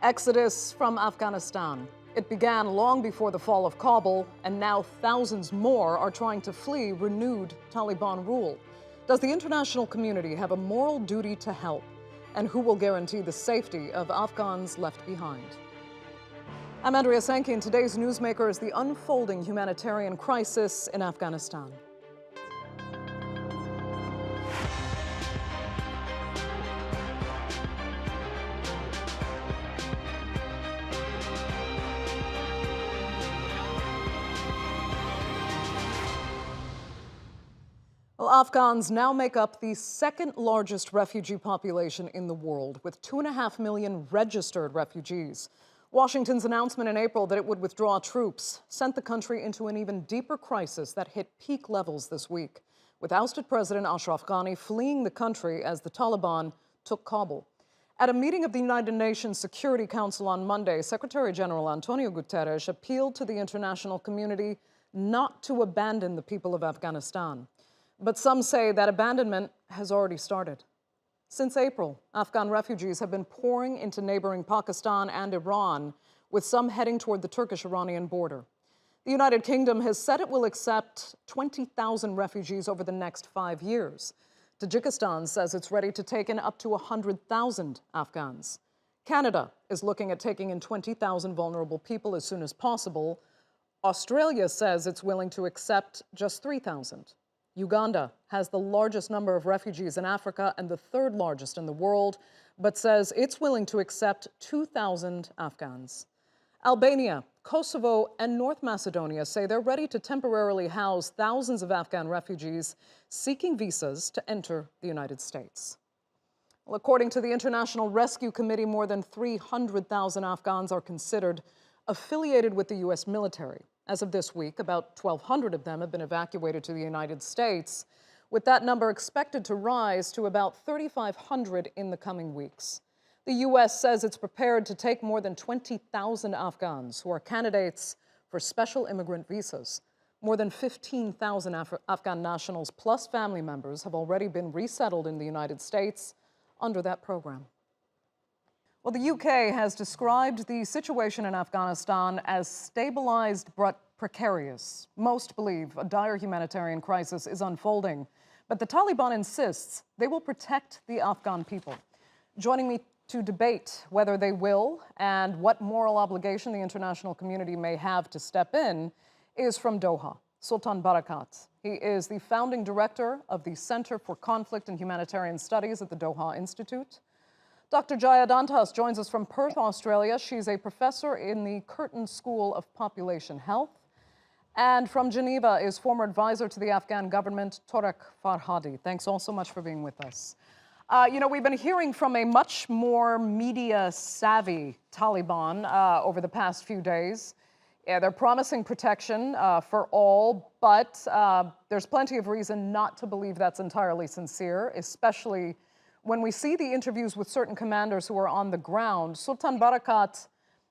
Exodus from Afghanistan. It began long before the fall of Kabul, and now thousands more are trying to flee renewed Taliban rule. Does the international community have a moral duty to help? And who will guarantee the safety of Afghans left behind? I'm Andrea Sankey, and today's Newsmaker is the unfolding humanitarian crisis in Afghanistan. Well, Afghans now make up the second largest refugee population in the world, with 2.5 million registered refugees. Washington's announcement in April that it would withdraw troops sent the country into an even deeper crisis that hit peak levels this week, with ousted President Ashraf Ghani fleeing the country as the Taliban took Kabul. At a meeting of the United Nations Security Council on Monday, Secretary General Antonio Guterres appealed to the international community not to abandon the people of Afghanistan. But some say that abandonment has already started. Since April, Afghan refugees have been pouring into neighboring Pakistan and Iran, with some heading toward the Turkish-Iranian border. The United Kingdom has said it will accept 20,000 refugees over the next 5 years. Tajikistan says it's ready to take in up to 100,000 Afghans. Canada is looking at taking in 20,000 vulnerable people as soon as possible. Australia says it's willing to accept just 3,000. Uganda has the largest number of refugees in Africa and the third largest in the world, but says it's willing to accept 2,000 Afghans. Albania, Kosovo, and North Macedonia say they're ready to temporarily house thousands of Afghan refugees seeking visas to enter the United States. Well, according to the International Rescue Committee, more than 300,000 Afghans are considered affiliated with the U.S. military. As of this week, about 1,200 of them have been evacuated to the United States, with that number expected to rise to about 3,500 in the coming weeks. The U.S. says it's prepared to take more than 20,000 Afghans who are candidates for special immigrant visas. More than 15,000 Afghan nationals plus family members have already been resettled in the United States under that program. Well, the UK has described the situation in Afghanistan as stabilized but precarious. Most believe a dire humanitarian crisis is unfolding, but the Taliban insists they will protect the Afghan people. Joining me to debate whether they will and what moral obligation the international community may have to step in is from Doha, Sultan Barakat. He is the founding director of the Center for Conflict and Humanitarian Studies at the Doha Institute. Dr. Jaya Dantas joins us from Perth, Australia. She's a professor in the Curtin School of Population Health. And from Geneva is former advisor to the Afghan government, Torek Farhadi. Thanks all so much for being with us. We've been hearing from a much more media-savvy Taliban over the past few days. Yeah, they're promising protection for all, but there's plenty of reason not to believe that's entirely sincere, especially when we see the interviews with certain commanders who are on the ground. Sultan Barakat,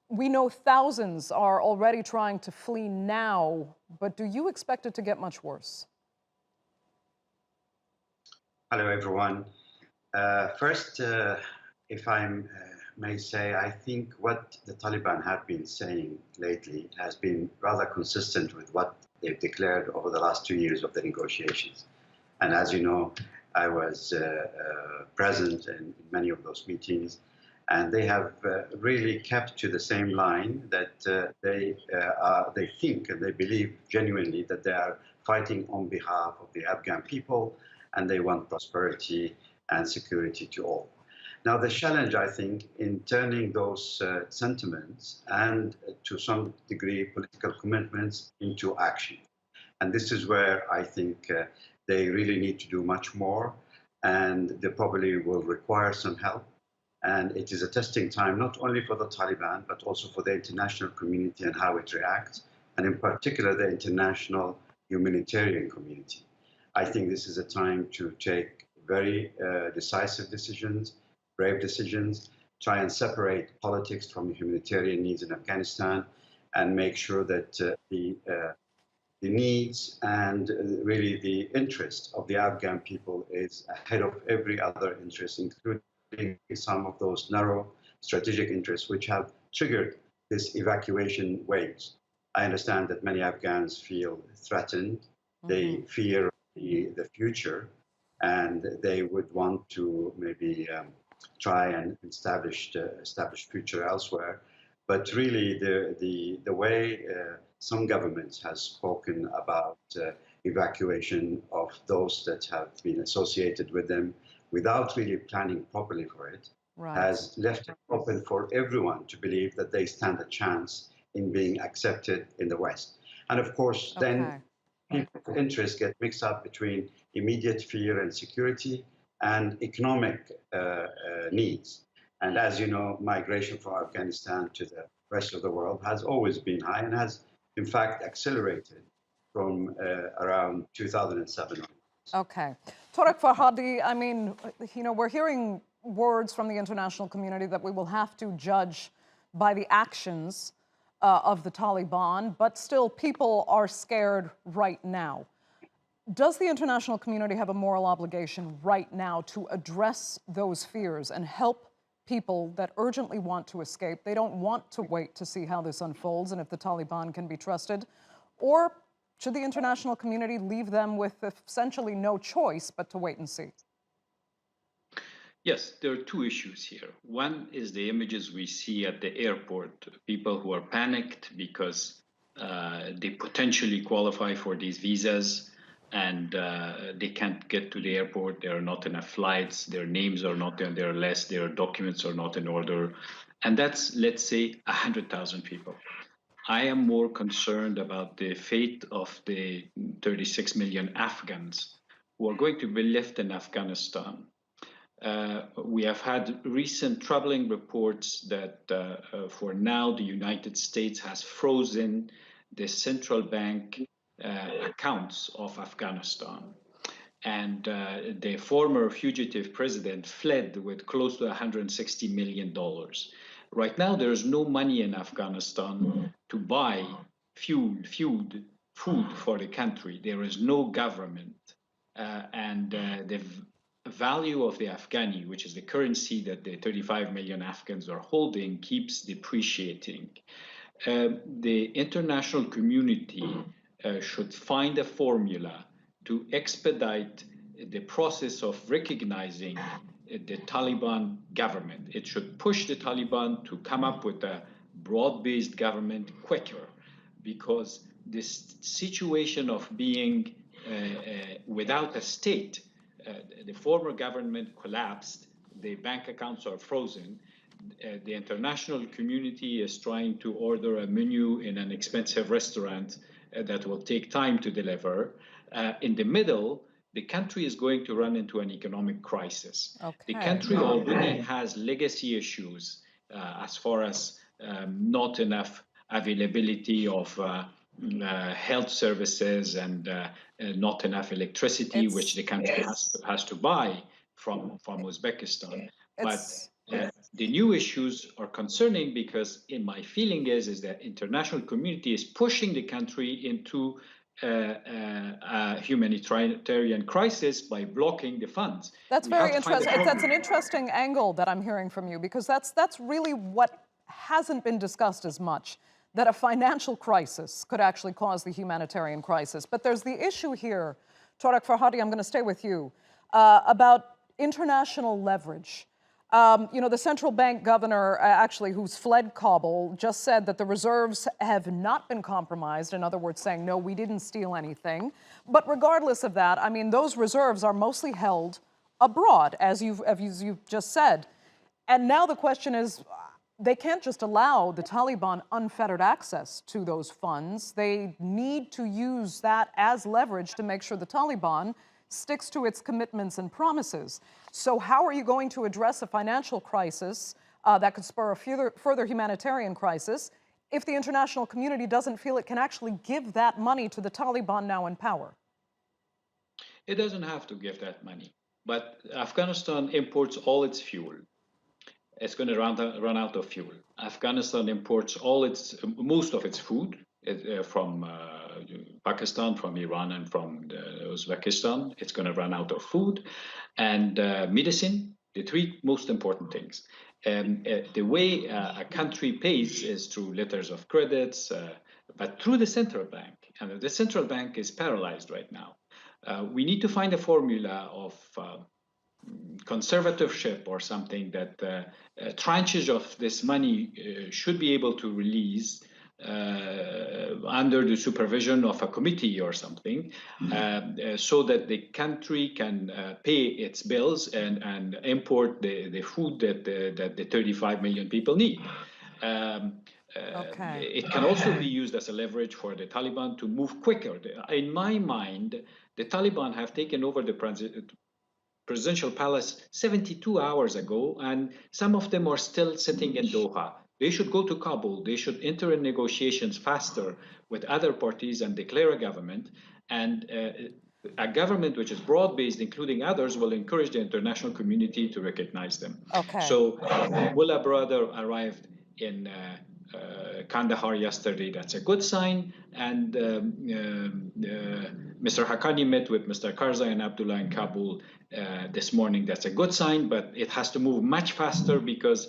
we know thousands are already trying to flee now, but do you expect it to get much worse? Hello, everyone. First, if I may say, I think what the Taliban have been saying lately has been rather consistent with what they've declared over the last 2 years of the negotiations. And as you know, I was present in many of those meetings, and they have really kept to the same line that they think and they believe genuinely that they are fighting on behalf of the Afghan people, and they want prosperity and security to all. Now, the challenge, I think, in turning those sentiments and to some degree political commitments into action. And this is where I think they really need to do much more, and they probably will require some help. And it is a testing time, not only for the Taliban, but also for the international community and how it reacts, and in particular, the international humanitarian community. I think this is a time to take very decisive decisions, brave decisions, try and separate politics from the humanitarian needs in Afghanistan, and make sure that the needs and really the interest of the Afghan people is ahead of every other interest, including some of those narrow strategic interests, which have triggered this evacuation waves. I understand that many Afghans feel threatened. They fear the future, and they would want to maybe try and establish future elsewhere. But really, the way some governments has spoken about evacuation of those that have been associated with them without really planning properly for it has left it open for everyone to believe that they stand a chance in being accepted in the West. And of course, then people's interests get mixed up between immediate fear and security and economic needs. And as you know, migration from Afghanistan to the rest of the world has always been high and has, in fact, accelerated from around 2007. Okay. Torek Farhadi, I mean, we're hearing words from the international community that we will have to judge by the actions of the Taliban, but still people are scared right now. Does the international community have a moral obligation right now to address those fears and help people that urgently want to escape? They don't want to wait to see how this unfolds and if the Taliban can be trusted. Or should the international community leave them with essentially no choice but to wait and see? Yes, there are two issues here. One is the images we see at the airport, people who are panicked because they potentially qualify for these visas and they can't get to the airport. There are not enough flights. Their names are not on their list. Their documents are not in order. And that's, let's say, 100,000 people. I am more concerned about the fate of the 36 million Afghans who are going to be left in Afghanistan. We have had recent troubling reports that for now the United States has frozen the central bank accounts of Afghanistan. And the former fugitive president fled with close to $160 million. Right now, there is no money in Afghanistan to buy food for the country. There is no government. And the value of the Afghani, which is the currency that the 35 million Afghans are holding, keeps depreciating. The international community should find a formula to expedite the process of recognizing the Taliban government. It should push the Taliban to come up with a broad-based government quicker, because this situation of being without a state, the former government collapsed, the bank accounts are frozen, the international community is trying to order a menu in an expensive restaurant that will take time to deliver. In the middle, the country is going to run into an economic crisis. The country already has legacy issues as far as not enough availability of health services and not enough electricity, which the country has to buy from Uzbekistan. But the new issues are concerning because, in my feeling, is that international community is pushing the country into a humanitarian crisis by blocking the funds. That's very interesting. That's an interesting angle that I'm hearing from you, because that's really what hasn't been discussed as much, that a financial crisis could actually cause the humanitarian crisis. But there's the issue here, Torek Farhadi, I'm going to stay with you, about international leverage. The central bank governor, actually, who's fled Kabul, just said that the reserves have not been compromised. In other words, saying, no, we didn't steal anything. But regardless of that, I mean, those reserves are mostly held abroad, as you've just said. And now the question is, they can't just allow the Taliban unfettered access to those funds. They need to use that as leverage to make sure the Taliban sticks to its commitments and promises. So how are you going to address a financial crisis that could spur a further humanitarian crisis if the international community doesn't feel it can actually give that money to the Taliban now in power? It doesn't have to give that money. But Afghanistan imports all its fuel. It's going to run out of fuel. Afghanistan imports most of its food from Pakistan, from Iran, and from Uzbekistan. It's going to run out of food and medicine, the three most important things. The way a country pays is through letters of credits, but through the central bank. And the central bank is paralyzed right now. We need to find a formula of conservatorship or something that tranches of this money should be able to release under the supervision of a committee or something, so that the country can pay its bills and import the food that the 35 million people need. It can also be used as a leverage for the Taliban to move quicker. In my mind, the Taliban have taken over the presidential palace 72 hours ago, and some of them are still sitting in Doha. They should go to Kabul. They should enter in negotiations faster with other parties and declare a government. And a government which is broad-based, including others, will encourage the international community to recognize them. So Mullah brother arrived in Kandahar yesterday. That's a good sign. And Mr. Haqqani met with Mr. Karzai and Abdullah in Kabul this morning. That's a good sign, but it has to move much faster because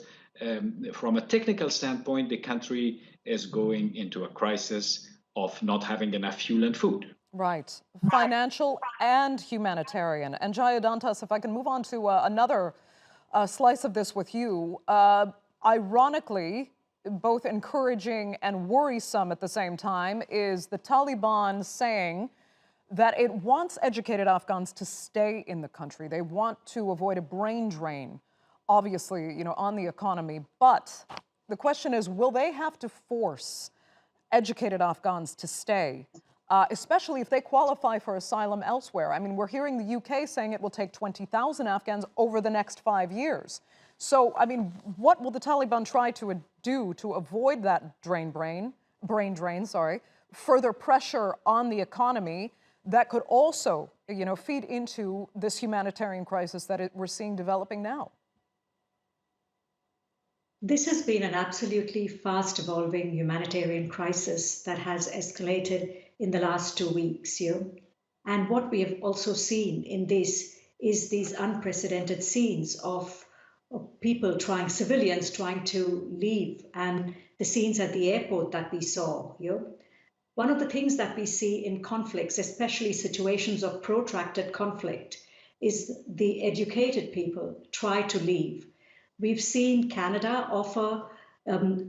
from a technical standpoint, the country is going into a crisis of not having enough fuel and food. Right. Financial and humanitarian. And Jaya Dantas, if I can move on to another slice of this with you. Ironically, both encouraging and worrisome at the same time, is the Taliban saying that it wants educated Afghans to stay in the country. They want to avoid a brain drain, obviously, you know, on the economy. But the question is, will they have to force educated Afghans to stay, especially if they qualify for asylum elsewhere? I mean, we're hearing the UK saying it will take 20,000 Afghans over the next 5 years. So, I mean, what will the Taliban try to do to avoid that brain drain, further pressure on the economy that could also, you know, feed into this humanitarian crisis that we're seeing developing now? This has been an absolutely fast-evolving humanitarian crisis that has escalated in the last 2 weeks. And what we have also seen in this is these unprecedented scenes of people civilians trying to leave, and the scenes at the airport that we saw. One of the things that we see in conflicts, especially situations of protracted conflict, is the educated people try to leave. We've seen Canada offer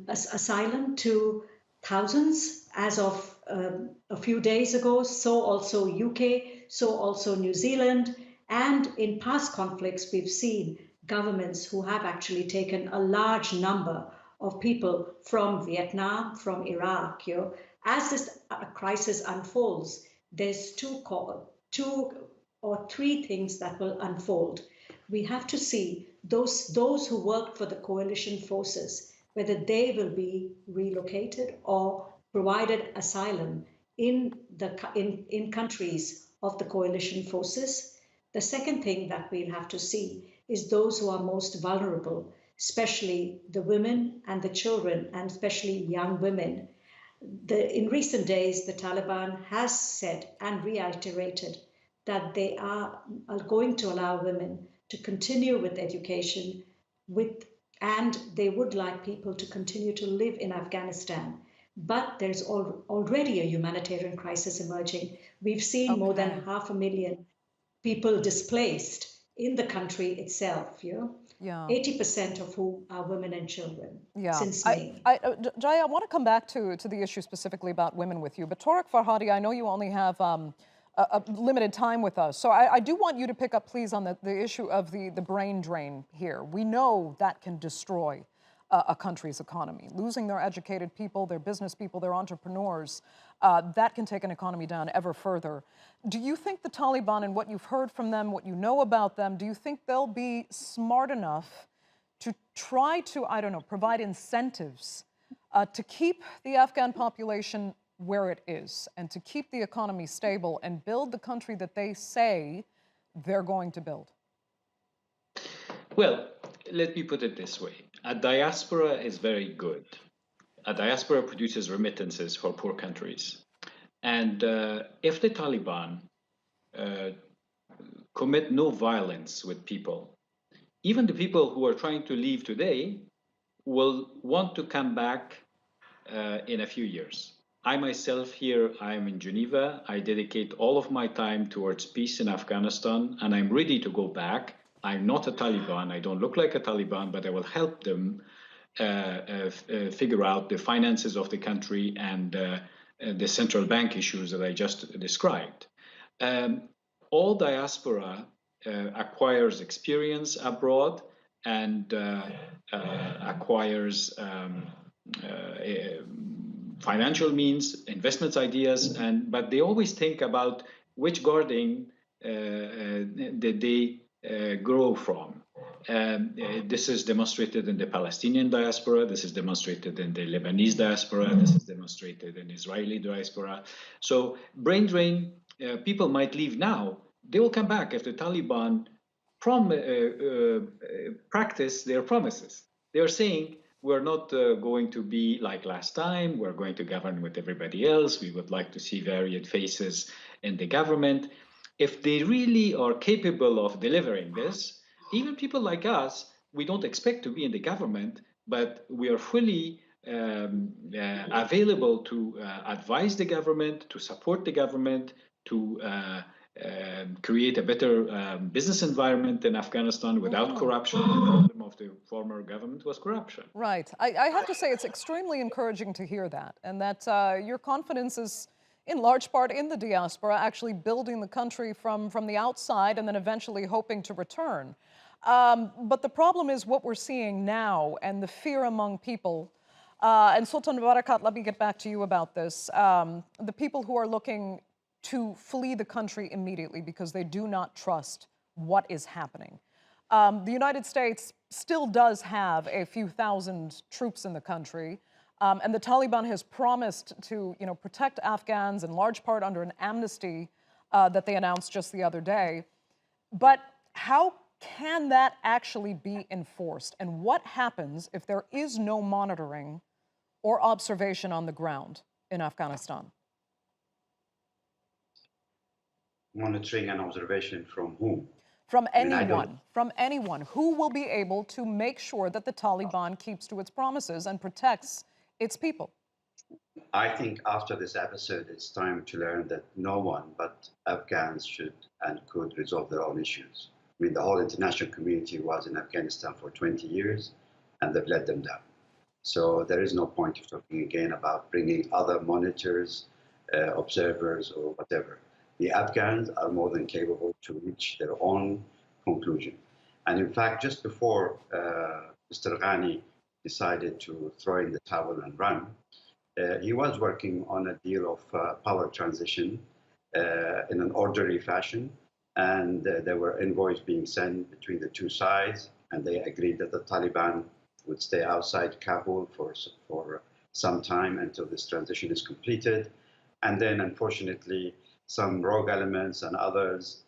asylum to thousands as of a few days ago, so also UK, so also New Zealand. And in past conflicts, we've seen governments who have actually taken a large number of people from Vietnam, from Iraq. As this crisis unfolds, there's two or three things that will unfold. We have to see those who work for the coalition forces, whether they will be relocated or provided asylum in countries of the coalition forces. The second thing that we'll have to see is those who are most vulnerable, especially the women and the children, and especially young women. In recent days, the Taliban has said and reiterated that they are going to allow women to continue with education, and they would like people to continue to live in Afghanistan. But there's already a humanitarian crisis emerging. We've seen more than 500,000 people displaced in the country itself. 80% of whom are women and children since May. Jaya, I want to come back to the issue specifically about women with you, but Torek Farhadi, I know you only have a limited time with us, so I do want you to pick up, please, on the issue of the brain drain here. We know that can destroy a country's economy. Losing their educated people, their business people, their entrepreneurs, that can take an economy down ever further. Do you think the Taliban, and what you've heard from them, what you know about them, do you think they'll be smart enough to try to, I don't know, provide incentives to keep the Afghan population where it is and to keep the economy stable and build the country that they say they're going to build? Well, let me put it this way. A diaspora is very good. A diaspora produces remittances for poor countries. And if the Taliban commit no violence with people, even the people who are trying to leave today will want to come back in a few years. I myself here, I'm in Geneva. I dedicate all of my time towards peace in Afghanistan, and I'm ready to go back. I'm not a Taliban. I don't look like a Taliban, but I will help them figure out the finances of the country and the central bank issues that I just described. All diaspora acquires experience abroad and acquires financial means, investments ideas, but they always think about which garden that they grow from. This is demonstrated in the Palestinian diaspora, this is demonstrated in the Lebanese diaspora, this is demonstrated in Israeli diaspora. So brain drain, people might leave now, they will come back if the Taliban practice their promises. They are saying, we're not going to be like last time, we're going to govern with everybody else, we would like to see varied faces in the government. If they really are capable of delivering this, even people like us, we don't expect to be in the government, but we are fully available to advise the government, to support the government, to create a better business environment in Afghanistan without corruption. The problem of the former government was corruption. Right. I have to say it's extremely encouraging to hear that, and that your confidence is in large part in the diaspora, actually building the country from the outside and then eventually hoping to return. But the problem is what we're seeing now and the fear among people. And Sultan Barakat, let me get back to you about this. The people who are looking to flee the country immediately because they do not trust what is happening. The United States still does have a few thousand troops in the country, and the Taliban has promised to, protect Afghans in large part under an amnesty that they announced just the other day. But how can that actually be enforced? And what happens if there is no monitoring or observation on the ground in Afghanistan? Monitoring and observation from whom? From anyone, from anyone. Who will be able to make sure that the Taliban keeps to its promises and protects its people? I think after this episode, it's time to learn that no one but Afghans should and could resolve their own issues. I mean, the whole international community was in Afghanistan for 20 years, and they've let them down. So there is no point of talking again about bringing other monitors, observers, or whatever. The Afghans are more than capable to reach their own conclusion. And in fact, just before Mr. Ghani decided to throw in the towel and run, he was working on a deal of power transition in an orderly fashion. And there were envoys being sent between the two sides, and they agreed that the Taliban would stay outside Kabul for some time until this transition is completed. And then, unfortunately, some rogue elements and others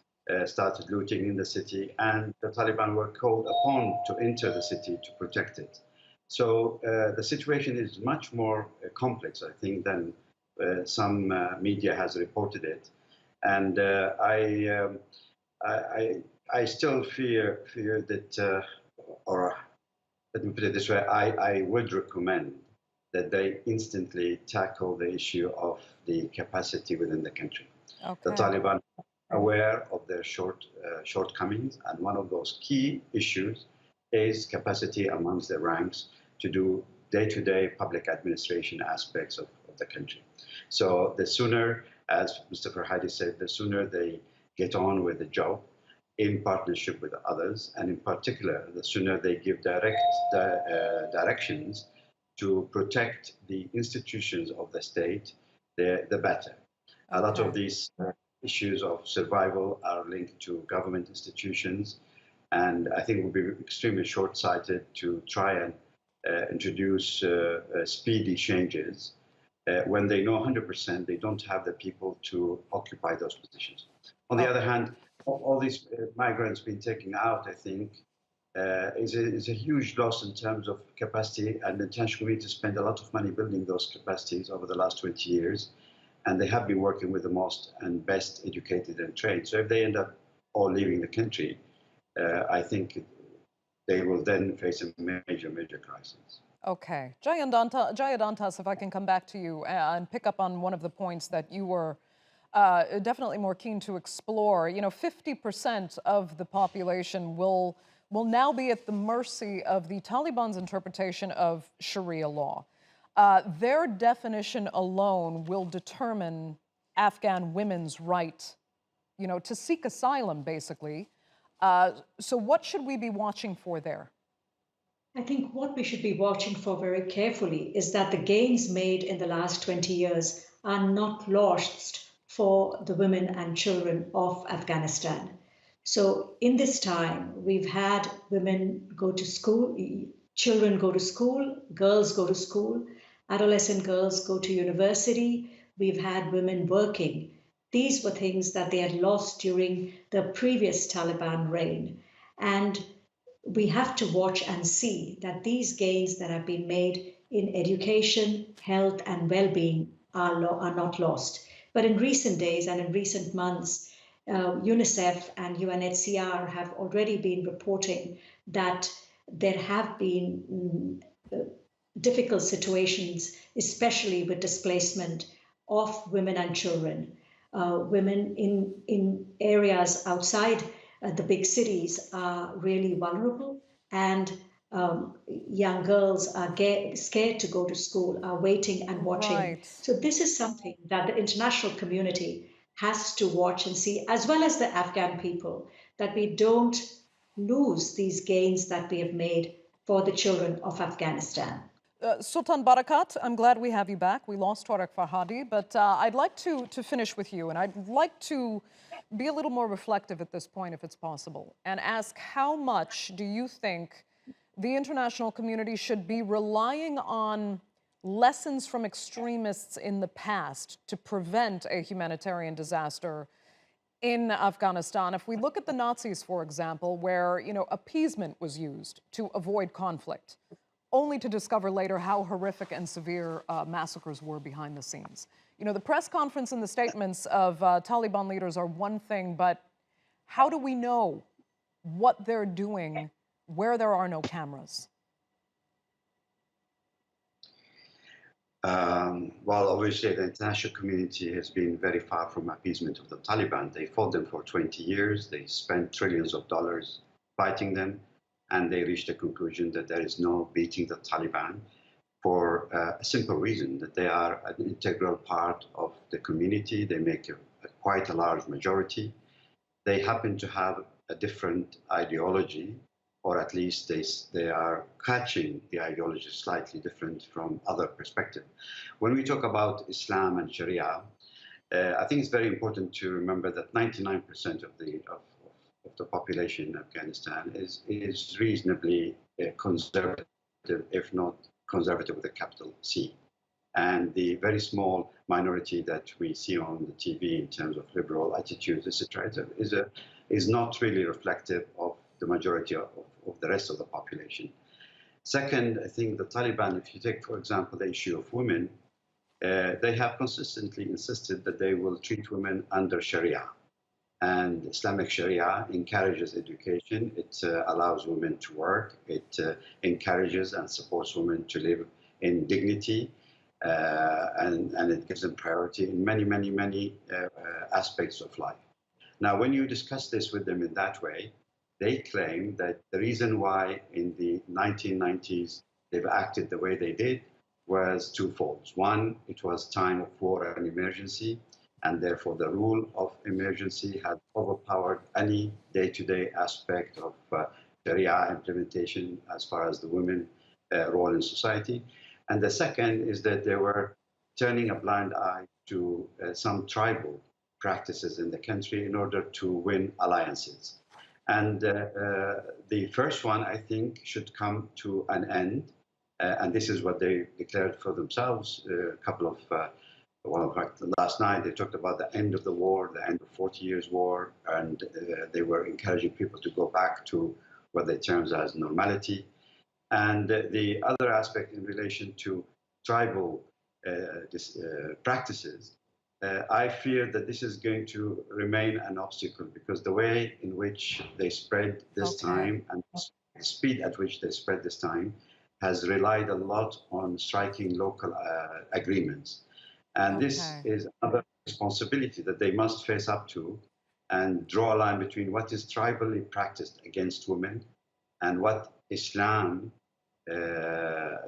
started looting in the city, and the Taliban were called upon to enter the city to protect it. So the situation is much more complex, I think, than some media has reported it. And I still fear that, or let me put it this way, I would recommend that they instantly tackle the issue of the capacity within the country. Okay. The Taliban are aware of their shortcomings, and one of those key issues is capacity amongst the ranks to do day-to-day public administration aspects of the country. So the sooner, as Mr. Farhadi said, the sooner they get on with the job in partnership with others, and in particular, the sooner they give directions to protect the institutions of the state, the better. Okay. A lot of these issues of survival are linked to government institutions, and I think it would be extremely short-sighted to try and introduce speedy changes when they know 100% they don't have the people to occupy those positions. On the other hand, all these migrants being taken out, I think, is a huge loss in terms of capacity, and the international community spent a lot of money building those capacities over the last 20 years, and they have been working with the most and best educated and trained. So if they end up all leaving the country, I think they will then face a major crisis. Okay. Jaya Dantas, if I can come back to you and pick up on one of the points that you were definitely more keen to explore. You know, 50% of the population will now be at the mercy of the Taliban's interpretation of Sharia law. Their definition alone will determine Afghan women's right, you know, to seek asylum, basically. So what should we be watching for there? I think what we should be watching for very carefully is that the gains made in the last 20 years are not lost for the women and children of Afghanistan. So in this time, we've had women go to school, children go to school, girls go to school, adolescent girls go to university. We've had women working. These were things that they had lost during the previous Taliban reign. And we have to watch and see that these gains that have been made in education, health, and well-being are not lost. But in recent days and in recent months, UNICEF and UNHCR have already been reporting that there have been difficult situations, especially with displacement of women and children. Women in areas outside the big cities are really vulnerable, and young girls are scared to go to school, are waiting and watching. Right. So this is something that the international community has to watch and see, as well as the Afghan people, that we don't lose these gains that we have made for the children of Afghanistan. Sultan Barakat, I'm glad we have you back. We lost Torek Farhadi, but I'd like to finish with you, and I'd like to be a little more reflective at this point, if it's possible, and ask how much do you think the international community should be relying on lessons from extremists in the past to prevent a humanitarian disaster in Afghanistan? If we look at the Nazis, for example, where, you know, appeasement was used to avoid conflict, only to discover later how horrific and severe massacres were behind the scenes. You know, the press conference and the statements of Taliban leaders are one thing, but how do we know what they're doing where there are no cameras? Well, obviously, the international community has been very far from appeasement of the Taliban. They fought them for 20 years. They spent trillions of dollars fighting them, and they reached a conclusion that there is no beating the Taliban for a simple reason, that they are an integral part of the community. They make quite a large majority. They happen to have a different ideology, or at least they are catching the ideology slightly different from other perspective. When we talk about Islam and Sharia, I think it's very important to remember that 99% of the population in Afghanistan is reasonably conservative, if not conservative with a capital C. And the very small minority that we see on the TV in terms of liberal attitudes, etc., is not really reflective of the majority of the rest of the population. Second, I think the Taliban, if you take, for example, the issue of women, they have consistently insisted that they will treat women under Sharia. And Islamic Sharia encourages education. It allows women to work. It encourages and supports women to live in dignity. And it gives them priority in many aspects of life. Now, when you discuss this with them in that way, they claim that the reason why in the 1990s they've acted the way they did was twofold. One, it was time of war and emergency, and therefore the rule of emergency had overpowered any day-to-day aspect of Sharia implementation as far as the women role in society. And the second is that they were turning a blind eye to some tribal practices in the country in order to win alliances. And the first one, I think, should come to an end. And this is what they declared for themselves last night. They talked about the end of the war, the end of 40 years war, and they were encouraging people to go back to what they termed as normality. And the other aspect in relation to tribal practices, I fear that this is going to remain an obstacle because the way in which they spread this time and the speed at which they spread this time has relied a lot on striking local agreements. And this is another responsibility that they must face up to and draw a line between what is tribally practiced against women and what Islam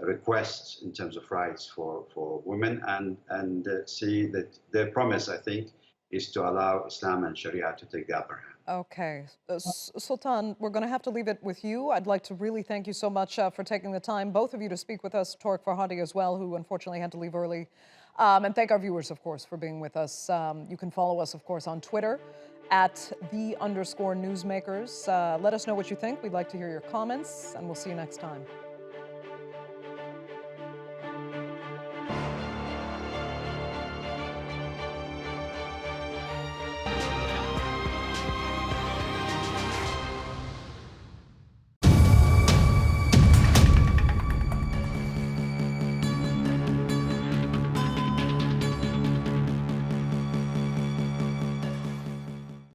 requests in terms of rights for women, and see that their promise, I think, is to allow Islam and Sharia to take the upper hand. Okay. Sultan, we're going to have to leave it with you. I'd like to really thank you so much for taking the time, both of you, to speak with us, Torek Farhadi as well, who unfortunately had to leave early. And thank our viewers, of course, for being with us. You can follow us, of course, on Twitter at @the_newsmakers. Let us know what you think. We'd like to hear your comments, and we'll see you next time.